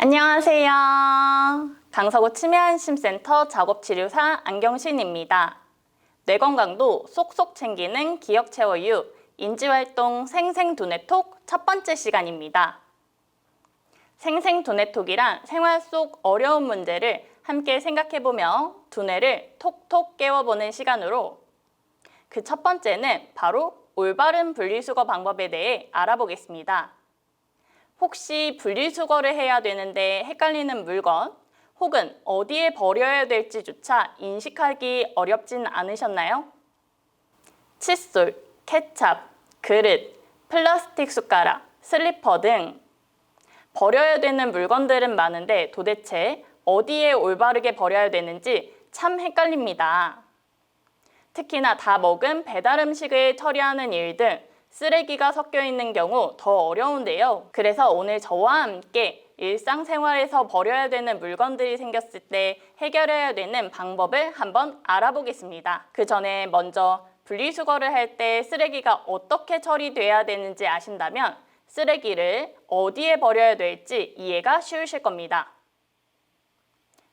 안녕하세요. 강서구 치매안심센터 작업치료사 안경신입니다. 뇌건강도 쏙쏙 챙기는 기억체워유 인지활동 생생두뇌톡 첫 번째 시간입니다. 생생두뇌톡이란 생활 속 어려운 문제를 함께 생각해보며 두뇌를 톡톡 깨워보는 시간으로 그 첫 번째는 바로 올바른 분리수거 방법에 대해 알아보겠습니다. 혹시 분리수거를 해야 되는데 헷갈리는 물건 혹은 어디에 버려야 될지조차 인식하기 어렵진 않으셨나요? 칫솔, 케찹, 그릇, 플라스틱 숟가락, 슬리퍼 등 버려야 되는 물건들은 많은데 도대체 어디에 올바르게 버려야 되는지 참 헷갈립니다. 특히나 다 먹은 배달 음식을 처리하는 일 등 쓰레기가 섞여 있는 경우 더 어려운데요. 그래서 오늘 저와 함께 일상생활에서 버려야 되는 물건들이 생겼을 때 해결해야 되는 방법을 한번 알아보겠습니다. 그 전에 먼저 분리수거를 할 때 쓰레기가 어떻게 처리돼야 되는지 아신다면 쓰레기를 어디에 버려야 될지 이해가 쉬우실 겁니다.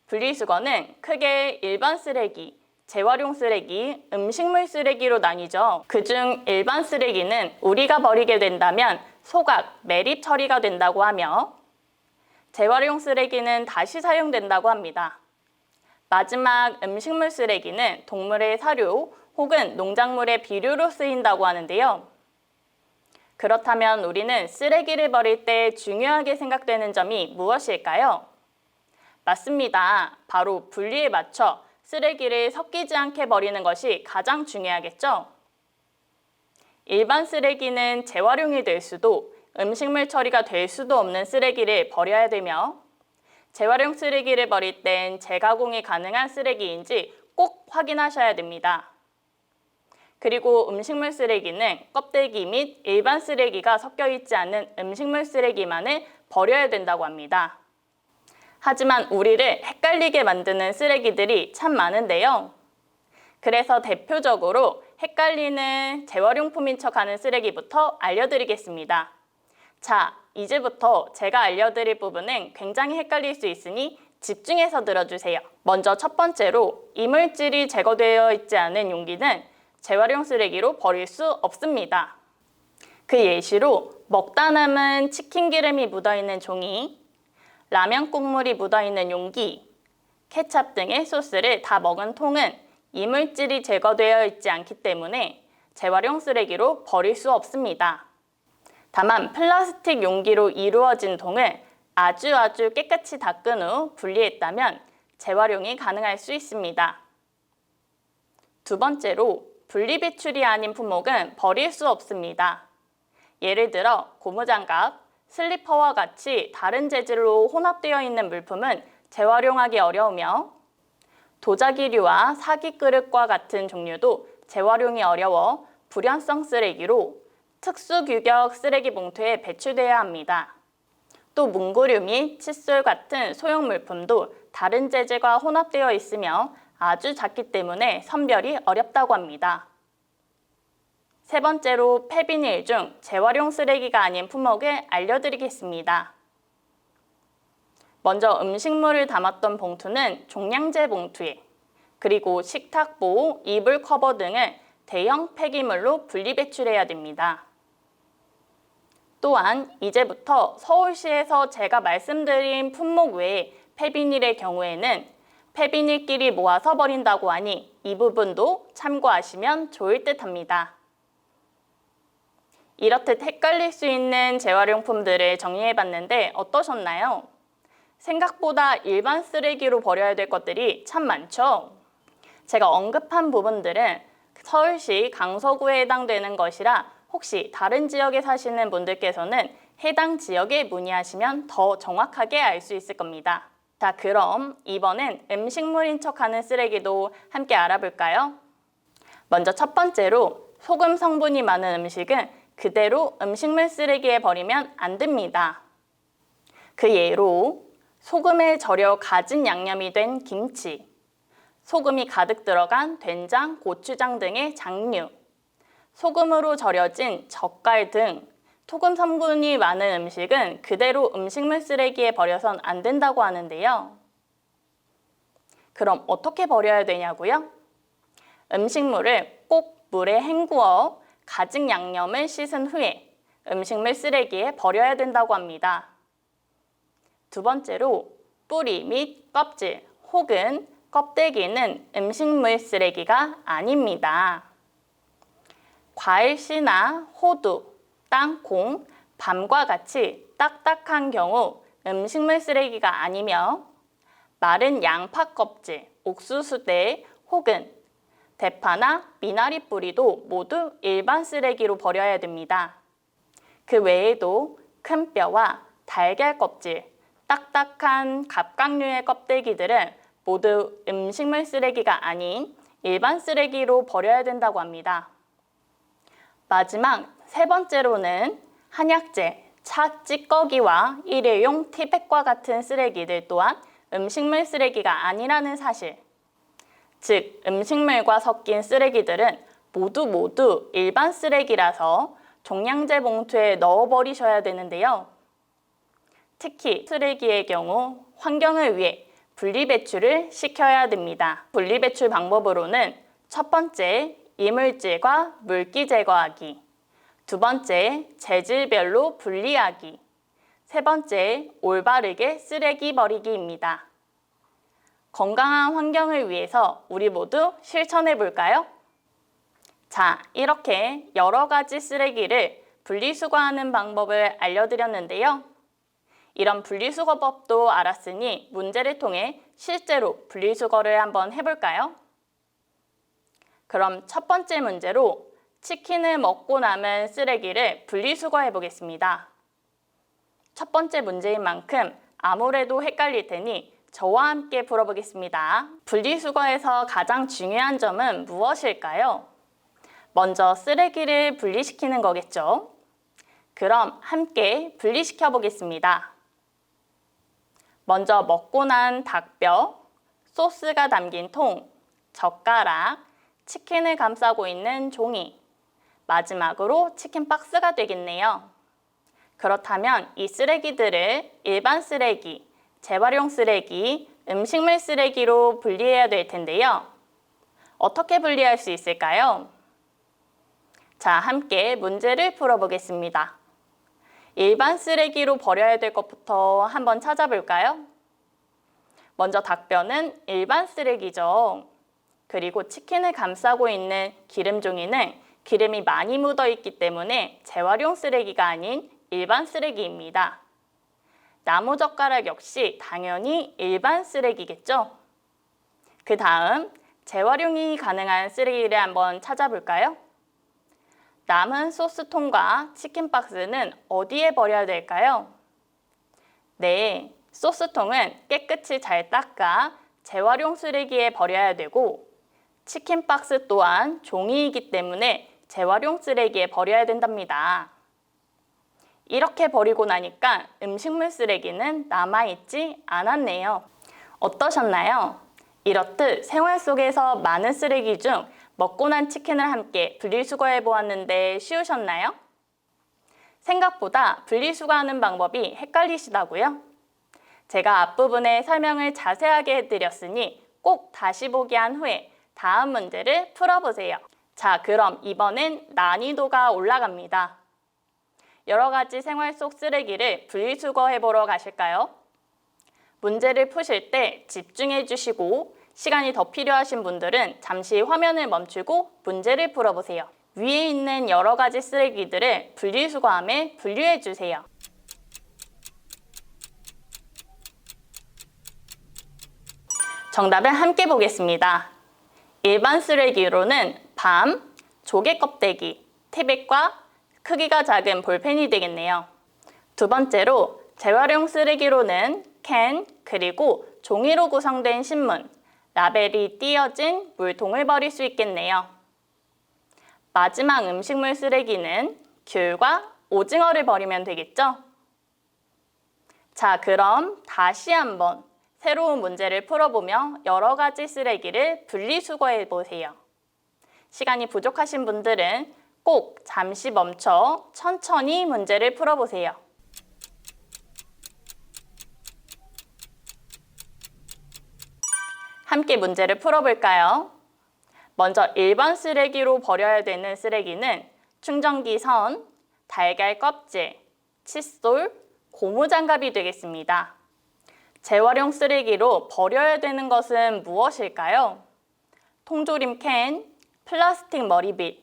분리수거는 크게 일반 쓰레기, 재활용 쓰레기, 음식물 쓰레기로 나뉘죠. 그중 일반 쓰레기는 우리가 버리게 된다면 소각, 매립 처리가 된다고 하며 재활용 쓰레기는 다시 사용된다고 합니다. 마지막 음식물 쓰레기는 동물의 사료 혹은 농작물의 비료로 쓰인다고 하는데요. 그렇다면 우리는 쓰레기를 버릴 때 중요하게 생각되는 점이 무엇일까요? 맞습니다. 바로 분리에 맞춰 쓰레기를 섞이지 않게 버리는 것이 가장 중요하겠죠? 일반 쓰레기는 재활용이 될 수도 음식물 처리가 될 수도 없는 쓰레기를 버려야 되며 재활용 쓰레기를 버릴 땐 재가공이 가능한 쓰레기인지 꼭 확인하셔야 됩니다. 그리고 음식물 쓰레기는 껍데기 및 일반 쓰레기가 섞여 있지 않은 음식물 쓰레기만을 버려야 된다고 합니다. 하지만 우리를 헷갈리게 만드는 쓰레기들이 참 많은데요. 그래서 대표적으로 헷갈리는 재활용품인 척하는 쓰레기부터 알려드리겠습니다. 자, 이제부터 제가 알려드릴 부분은 굉장히 헷갈릴 수 있으니 집중해서 들어주세요. 먼저 첫 번째로 이물질이 제거되어 있지 않은 용기는 재활용 쓰레기로 버릴 수 없습니다. 그 예시로 먹다 남은 치킨 기름이 묻어있는 종이, 라면 국물이 묻어있는 용기, 케찹 등의 소스를 다 먹은 통은 이물질이 제거되어 있지 않기 때문에 재활용 쓰레기로 버릴 수 없습니다. 다만 플라스틱 용기로 이루어진 통을 아주 깨끗이 닦은 후 분리했다면 재활용이 가능할 수 있습니다. 두 번째로 분리배출이 아닌 품목은 버릴 수 없습니다. 예를 들어 고무장갑, 슬리퍼와 같이 다른 재질로 혼합되어 있는 물품은 재활용하기 어려우며 도자기류와 사기 그릇과 같은 종류도 재활용이 어려워 불연성 쓰레기로 특수규격 쓰레기 봉투에 배출돼야 합니다. 또 문구류 및 칫솔 같은 소형 물품도 다른 재질과 혼합되어 있으며 아주 작기 때문에 선별이 어렵다고 합니다. 세 번째로 폐비닐 중 재활용 쓰레기가 아닌 품목을 알려드리겠습니다. 먼저 음식물을 담았던 봉투는 종량제 봉투에, 그리고 식탁보, 이불 커버 등을 대형 폐기물로 분리배출해야 됩니다. 또한 이제부터 서울시에서 제가 말씀드린 품목 외에 폐비닐의 경우에는 폐비닐끼리 모아서 버린다고 하니 이 부분도 참고하시면 좋을 듯 합니다. 이렇듯 헷갈릴 수 있는 재활용품들을 정리해봤는데 어떠셨나요? 생각보다 일반 쓰레기로 버려야 될 것들이 참 많죠? 제가 언급한 부분들은 서울시 강서구에 해당되는 것이라 혹시 다른 지역에 사시는 분들께서는 해당 지역에 문의하시면 더 정확하게 알 수 있을 겁니다. 자, 그럼 이번엔 음식물인 척하는 쓰레기도 함께 알아볼까요? 먼저 첫 번째로 소금 성분이 많은 음식은 그대로 음식물 쓰레기에 버리면 안 됩니다. 그 예로 소금에 절여 가진 양념이 된 김치, 소금이 가득 들어간 된장, 고추장 등의 장류, 소금으로 절여진 젓갈 등 소금 성분이 많은 음식은 그대로 음식물 쓰레기에 버려선 안 된다고 하는데요. 그럼 어떻게 버려야 되냐고요? 음식물을 꼭 물에 헹구어 가진 양념을 씻은 후에 음식물 쓰레기에 버려야 된다고 합니다. 두 번째로 뿌리 및 껍질 혹은 껍데기는 음식물 쓰레기가 아닙니다. 과일씨나 호두, 땅콩, 밤과 같이 딱딱한 경우 음식물 쓰레기가 아니며 마른 양파 껍질, 옥수수대 혹은 대파나 미나리 뿌리도 모두 일반 쓰레기로 버려야 됩니다. 그 외에도 큰 뼈와 달걀 껍질, 딱딱한 갑각류의 껍데기들은 모두 음식물 쓰레기가 아닌 일반 쓰레기로 버려야 된다고 합니다. 마지막 세 번째로는 한약재, 차 찌꺼기와 일회용 티백과 같은 쓰레기들 또한 음식물 쓰레기가 아니라는 사실. 즉, 음식물과 섞인 쓰레기들은 모두 일반 쓰레기라서 종량제 봉투에 넣어버리셔야 되는데요. 특히 쓰레기의 경우 환경을 위해 분리배출을 시켜야 됩니다. 분리배출 방법으로는 첫 번째, 이물질과 물기 제거하기. 두 번째, 재질별로 분리하기. 세 번째, 올바르게 쓰레기 버리기입니다. 건강한 환경을 위해서 우리 모두 실천해 볼까요? 자, 이렇게 여러 가지 쓰레기를 분리수거하는 방법을 알려드렸는데요. 이런 분리수거법도 알았으니 문제를 통해 실제로 분리수거를 한번 해볼까요? 그럼 첫 번째 문제로 치킨을 먹고 남은 쓰레기를 분리수거해 보겠습니다. 첫 번째 문제인 만큼 아무래도 헷갈릴 테니 저와 함께 풀어보겠습니다. 분리수거에서 가장 중요한 점은 무엇일까요? 먼저 쓰레기를 분리시키는 거겠죠? 그럼 함께 분리시켜 보겠습니다. 먼저 먹고 난 닭뼈, 소스가 담긴 통, 젓가락, 치킨을 감싸고 있는 종이, 마지막으로 치킨 박스가 되겠네요. 그렇다면 이 쓰레기들을 일반 쓰레기, 재활용 쓰레기, 음식물 쓰레기로 분리해야 될 텐데요. 어떻게 분리할 수 있을까요? 자, 함께 문제를 풀어보겠습니다. 일반 쓰레기로 버려야 될 것부터 한번 찾아볼까요? 먼저 닭뼈는 일반 쓰레기죠. 그리고 치킨을 감싸고 있는 기름종이는 기름이 많이 묻어 있기 때문에 재활용 쓰레기가 아닌 일반 쓰레기입니다. 나무젓가락 역시 당연히 일반 쓰레기겠죠? 그 다음 재활용이 가능한 쓰레기를 한번 찾아볼까요? 남은 소스통과 치킨 박스는 어디에 버려야 될까요? 네, 소스통은 깨끗이 잘 닦아 재활용 쓰레기에 버려야 되고 치킨 박스 또한 종이이기 때문에 재활용 쓰레기에 버려야 된답니다. 이렇게 버리고 나니까 음식물 쓰레기는 남아있지 않았네요. 어떠셨나요? 이렇듯 생활 속에서 많은 쓰레기 중 먹고 난 치킨을 함께 분리수거해 보았는데 쉬우셨나요? 생각보다 분리수거하는 방법이 헷갈리시다고요? 제가 앞부분에 설명을 자세하게 해드렸으니 꼭 다시 보기 한 후에 다음 문제를 풀어보세요. 자, 그럼 이번엔 난이도가 올라갑니다. 여러 가지 생활 속 쓰레기를 분리수거해 보러 가실까요? 문제를 푸실 때 집중해 주시고 시간이 더 필요하신 분들은 잠시 화면을 멈추고 문제를 풀어보세요. 위에 있는 여러 가지 쓰레기들을 분리수거함에 분류해 주세요. 정답을 함께 보겠습니다. 일반 쓰레기로는 밤, 조개 껍데기, 티백과 크기가 작은 볼펜이 되겠네요. 두 번째로 재활용 쓰레기로는 캔, 그리고 종이로 구성된 신문, 라벨이 띄어진 물통을 버릴 수 있겠네요. 마지막 음식물 쓰레기는 귤과 오징어를 버리면 되겠죠? 자, 그럼 다시 한번 새로운 문제를 풀어보며 여러 가지 쓰레기를 분리수거해 보세요. 시간이 부족하신 분들은 꼭 잠시 멈춰 천천히 문제를 풀어보세요. 함께 문제를 풀어볼까요? 먼저 1번 쓰레기로 버려야 되는 쓰레기는 충전기 선, 달걀 껍질, 칫솔, 고무장갑이 되겠습니다. 재활용 쓰레기로 버려야 되는 것은 무엇일까요? 통조림 캔, 플라스틱 머리빗,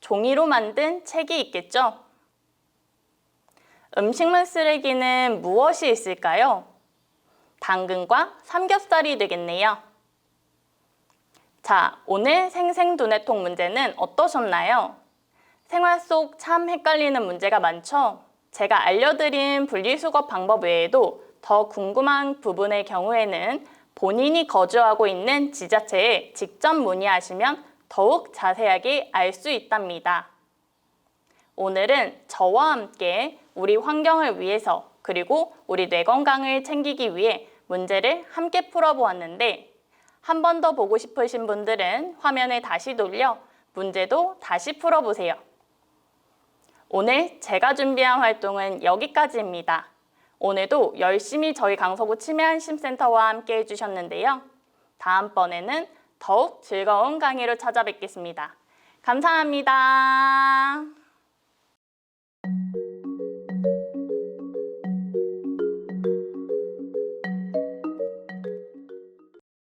종이로 만든 책이 있겠죠? 음식물 쓰레기는 무엇이 있을까요? 당근과 삼겹살이 되겠네요. 자, 오늘 생생두뇌통 문제는 어떠셨나요? 생활 속 참 헷갈리는 문제가 많죠? 제가 알려드린 분리수거 방법 외에도 더 궁금한 부분의 경우에는 본인이 거주하고 있는 지자체에 직접 문의하시면 더욱 자세하게 알 수 있답니다. 오늘은 저와 함께 우리 환경을 위해서 그리고 우리 뇌 건강을 챙기기 위해 문제를 함께 풀어보았는데 한 번 더 보고 싶으신 분들은 화면을 다시 돌려 문제도 다시 풀어보세요. 오늘 제가 준비한 활동은 여기까지입니다. 오늘도 열심히 저희 강서구 치매안심센터와 함께 해주셨는데요. 다음번에는 더욱 즐거운 강의로 찾아뵙겠습니다. 감사합니다.